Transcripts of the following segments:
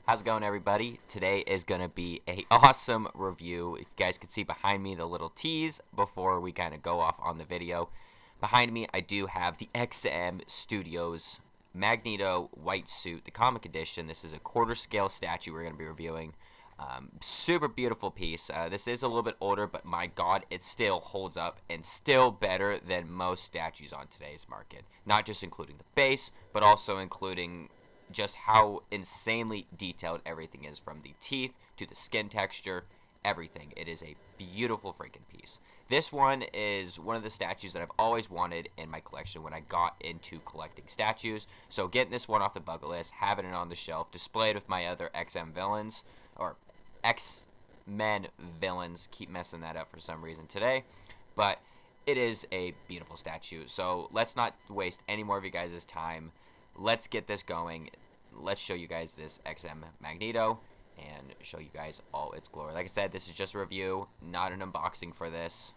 How's it going, everybody? Today is going to be a awesome review. If you guys can see behind me the little tease before we kind of go off on the video. Behind me, I do have the STUDIOS Magneto white suit, the comic edition. This is a quarter scale statue we're going to be reviewing. Super beautiful piece. This is a little bit older, but my god, it still holds up and still better than most statues on today's market. Not just including the base, but also including just how insanely detailed everything is, from the teeth to the skin texture, everything. It is a beautiful freaking piece. This one is one of the statues that I've always wanted in my collection when I got into collecting statues. So getting this one off the bucket list, having it on the shelf, displayed with my other XM villains, or xmen villains, keep messing that up for some reason today, but it is a beautiful statue. So let's not waste any more of you guys' time. Let's get this going. Let's show you guys this XM Magneto and show you guys all its glory. Like I said, this is just a review, not an unboxing for this.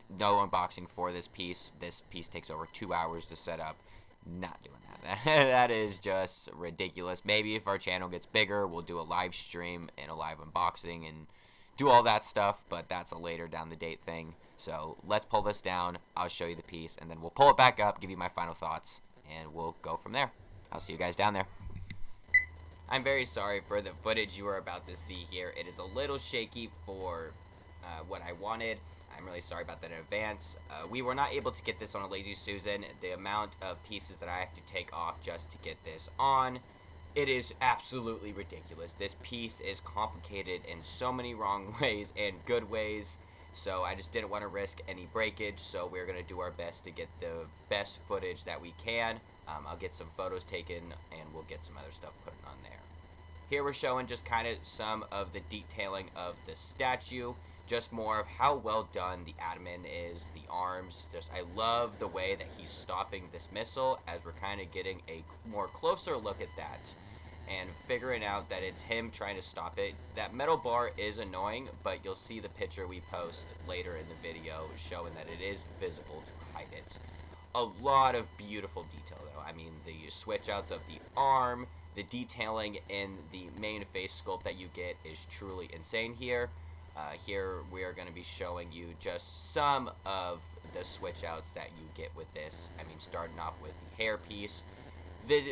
No unboxing for this piece. This piece takes over 2 hours to set up. Not doing that. That is just ridiculous. Maybe if our channel gets bigger, we'll do a live stream and a live unboxing and do all that stuff, but that's a later down the date thing. So let's pull this down. I'll show you the piece, and then we'll pull it back up, give you my final thoughts, and we'll go from there. I'll see you guys down there. I'm very sorry for the footage you are about to see here. It is a little shaky for what I wanted. I'm really sorry about that in advance. We were not able to get this on a Lazy Susan. The amount of pieces that I have to take off just to get this on, it is absolutely ridiculous. This piece is complicated in so many wrong ways and good ways. So I just didn't want to risk any breakage, so we're going to do our best to get the best footage that we can. I'll get some photos taken, and we'll get some other stuff put on there. Here we're showing just kind of some of the detailing of the statue, just more of how well done the admin is, the arms. Just I love the way that he's stopping this missile, as we're kind of getting a more closer look at that and figuring out that it's him trying to stop it. That metal bar is annoying, but you'll see the picture we post later in the video showing that it is visible to hide it. A lot of beautiful detail, though. I mean, the switch outs of the arm, the detailing in the main face sculpt that you get is truly insane here. Here we are going to be showing you just some of the switch outs that you get with this. I mean, starting off with the hair piece.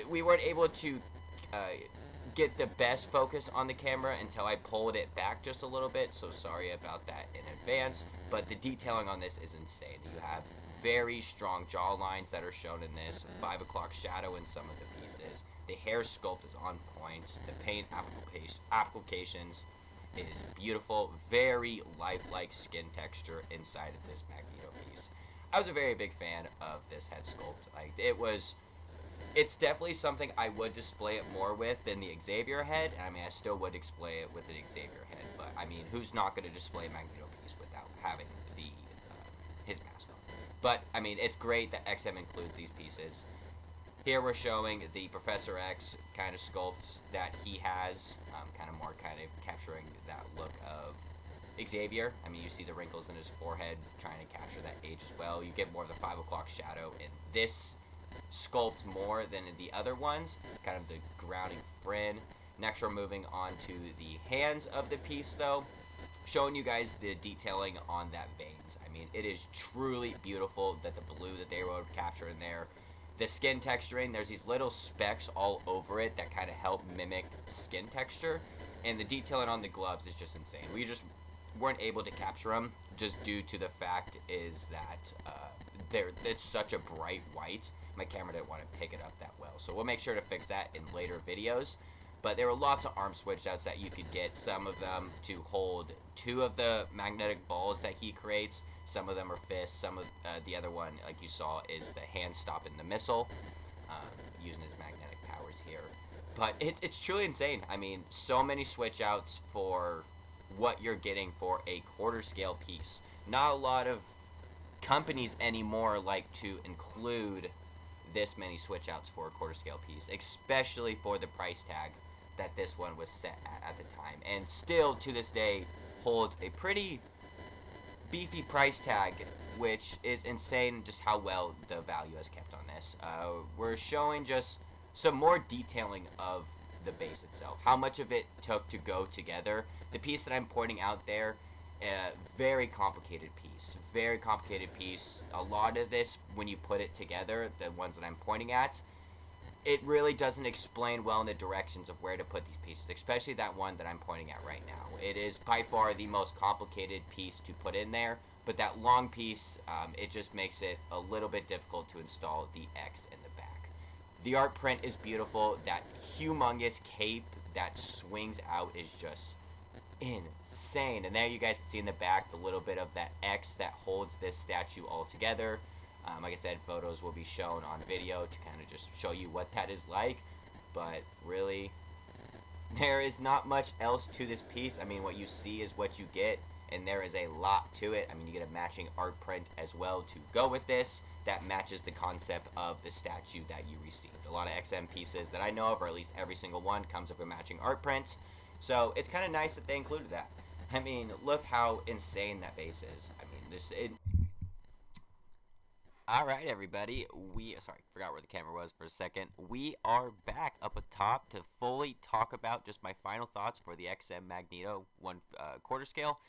We weren't able to get the best focus on the camera until I pulled it back just a little bit, so sorry about that in advance, but the detailing on this is insane. You have very strong jaw lines that are shown in this, 5 o'clock shadow in some of the pieces. The hair sculpt is on point. The paint applications is beautiful. Very lifelike skin texture inside of this Magneto piece. I was a very big fan of this head sculpt. Like, it's definitely something I would display it more with than the Xavier head. I mean, I still would display it with the Xavier head, but I mean, who's not going to display Magneto piece without having his mask on? But I mean, it's great that XM includes these pieces. Here we're showing the Professor X kind of sculpt that he has, kind of capturing that look of Xavier. I mean, you see the wrinkles in his forehead, trying to capture that age as well. You get more of the 5 o'clock shadow in this sculpt more than in the other ones, kind of the grounding Frin. Next we're moving on to the hands of the piece, though, showing you guys the detailing on that veins. I mean, it is truly beautiful, that the blue that they were able to capture in there. The skin texturing, there's these little specks all over it that kind of help mimic skin texture, and the detailing on the gloves is just insane. We just weren't able to capture them just due to the fact is that it's such a bright white. My camera didn't want to pick it up that well, so we'll make sure to fix that in later videos. But there were lots of arm switch outs that you could get, some of them to hold 2 of the magnetic balls that he creates. Some of them are fists. Some of the other one, like you saw, is the hand stopping the missile, using his magnetic powers here. But it's truly insane. I mean, so many switch outs for what you're getting for a quarter scale piece. Not a lot of companies anymore like to include this many switch outs for a quarter scale piece, especially for the price tag that this one was set at the time, and still to this day holds a pretty beefy price tag, which is insane just how well the value has kept on this. We're showing just some more detailing of the base itself. How much of it took to go together. The piece that I'm pointing out there, very complicated piece. Very complicated piece. A lot of this, when you put it together, the ones that I'm pointing at, it really doesn't explain well in the directions of where to put these pieces, especially that one that I'm pointing at right now. It is by far the most complicated piece to put in there, but that long piece, it just makes it a little bit difficult to install the X in the back. The art print is beautiful. That humongous cape that swings out is just insane. And there you guys can see in the back the little bit of that X that holds this statue all together. Like I said, photos will be shown on video to kind of just show you what that is like. But really, there is not much else to this piece. I mean, what you see is what you get, and there is a lot to it. I mean, you get a matching art print as well to go with this that matches the concept of the statue that you received. A lot of XM pieces that I know of, or at least every single one, comes with a matching art print. So it's kind of nice that they included that. I mean, look how insane that base is. I mean, Alright, everybody, sorry, forgot where the camera was for a second. We are back up atop to fully talk about just my final thoughts for the XM Magneto 1/4 scale.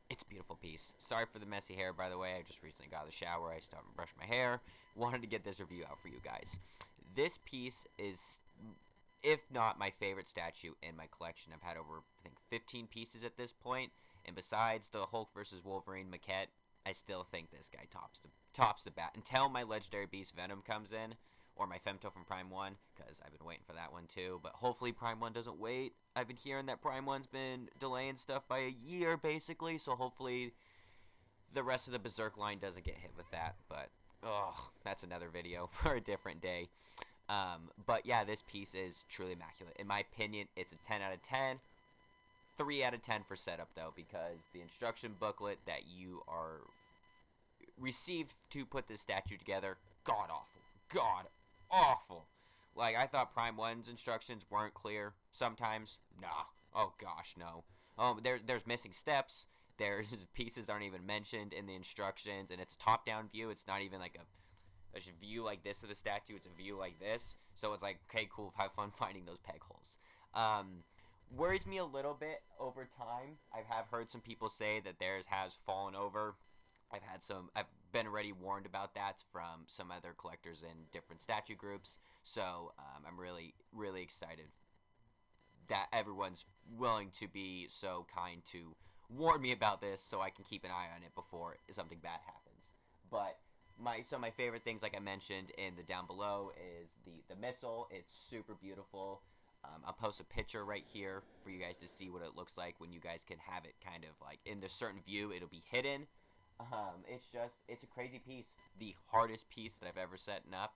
It's a beautiful piece. Sorry for the messy hair, by the way. I just recently got out of the shower. I still haven't brushed my hair. Wanted to get this review out for you guys. This piece is, if not my favorite statue in my collection. I've had over, I think, 15 pieces at this point. And besides the Hulk vs. Wolverine maquette, I still think this guy tops the bat. Until my Legendary Beast Venom comes in, or my Femto from Prime 1, because I've been waiting for that one too. But hopefully Prime 1 doesn't wait. I've been hearing that Prime 1's been delaying stuff by a year, basically, so hopefully the rest of the Berserk line doesn't get hit with that. But, that's another video for a different day. But yeah, this piece is truly immaculate. In my opinion, it's a 10 out of 10. 3 out of 10 for setup, though, because the instruction booklet that you are received to put this statue together, god-awful. God-awful. Like, I thought Prime 1's instructions weren't clear sometimes. Nah. Oh, gosh, no. There's missing steps. There's pieces aren't even mentioned in the instructions, and it's a top-down view. It's not even like a view like this of the statue. It's a view like this. So it's like, okay, cool, have fun finding those peg holes. Worries me a little bit over time. I have heard some people say that theirs has fallen over. I've been already warned about that from some other collectors in different statue groups. So I'm really, really excited that everyone's willing to be so kind to warn me about this so I can keep an eye on it before something bad happens. But my favorite things, like I mentioned in the down below, is the missile. It's super beautiful. I'll post a picture right here for you guys to see what it looks like when you guys can have it kind of like in the certain view. It'll be hidden. It's a crazy piece. The hardest piece that I've ever set up.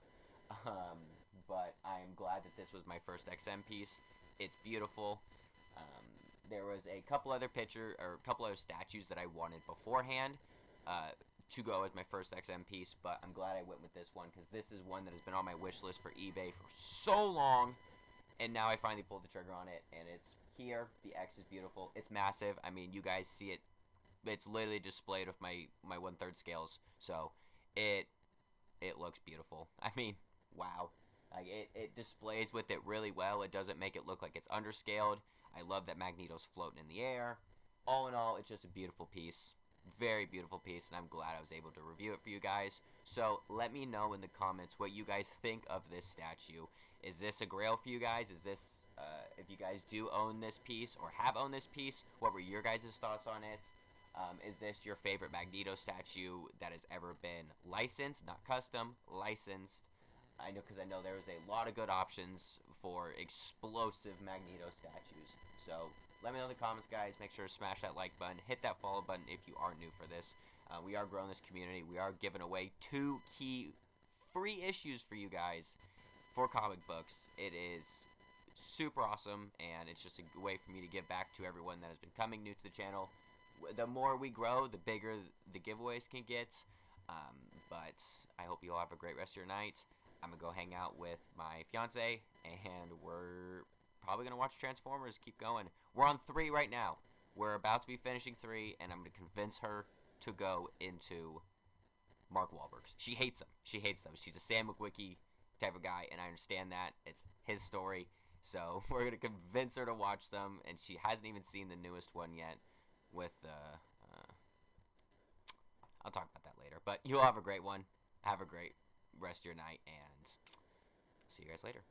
But I'm glad that this was my first XM piece. It's beautiful. There was a couple other statues that I wanted beforehand to go as my first XM piece, but I'm glad I went with this one because this is one that has been on my wish list for eBay for so long. And now I finally pulled the trigger on it, and it's here. The X is beautiful. It's massive. I mean, you guys see it. It's literally displayed with my 1/3 scales, so it looks beautiful. I mean, wow. Like, it displays with it really well. It doesn't make it look like it's underscaled. I love that Magneto's floating in the air. All in all, it's just a beautiful piece. Very beautiful piece, and I'm glad I was able to review it for you guys. So let me know in the comments what you guys think of this statue. Is this a grail for you guys? Is this, if you guys do own this piece or have owned this piece, what were your guys' thoughts on it? Is this your favorite Magneto statue that has ever been licensed, not custom, licensed? I know, because I know there's a lot of good options for explosive Magneto statues. So let me know in the comments, guys. Make sure to smash that like button. Hit that follow button if you are new for this. We are growing this community. We are giving away 2 key free issues for you guys for comic books. It is super awesome, and it's just a way for me to give back to everyone that has been coming new to the channel. The more we grow, the bigger the giveaways can get. But I hope you all have a great rest of your night. I'm going to go hang out with my fiance, and we're probably going to watch Transformers. Keep going. We're on 3 right now. We're about to be finishing 3, and I'm going to convince her to go into Mark Wahlberg's. She hates him. She hates them. She's a Sam McWicky type of guy, and I understand that. It's his story. So we're going to convince her to watch them, and she hasn't even seen the newest one yet with I'll talk about that later. But you'll have a great one. Have a great rest of your night, and see you guys later.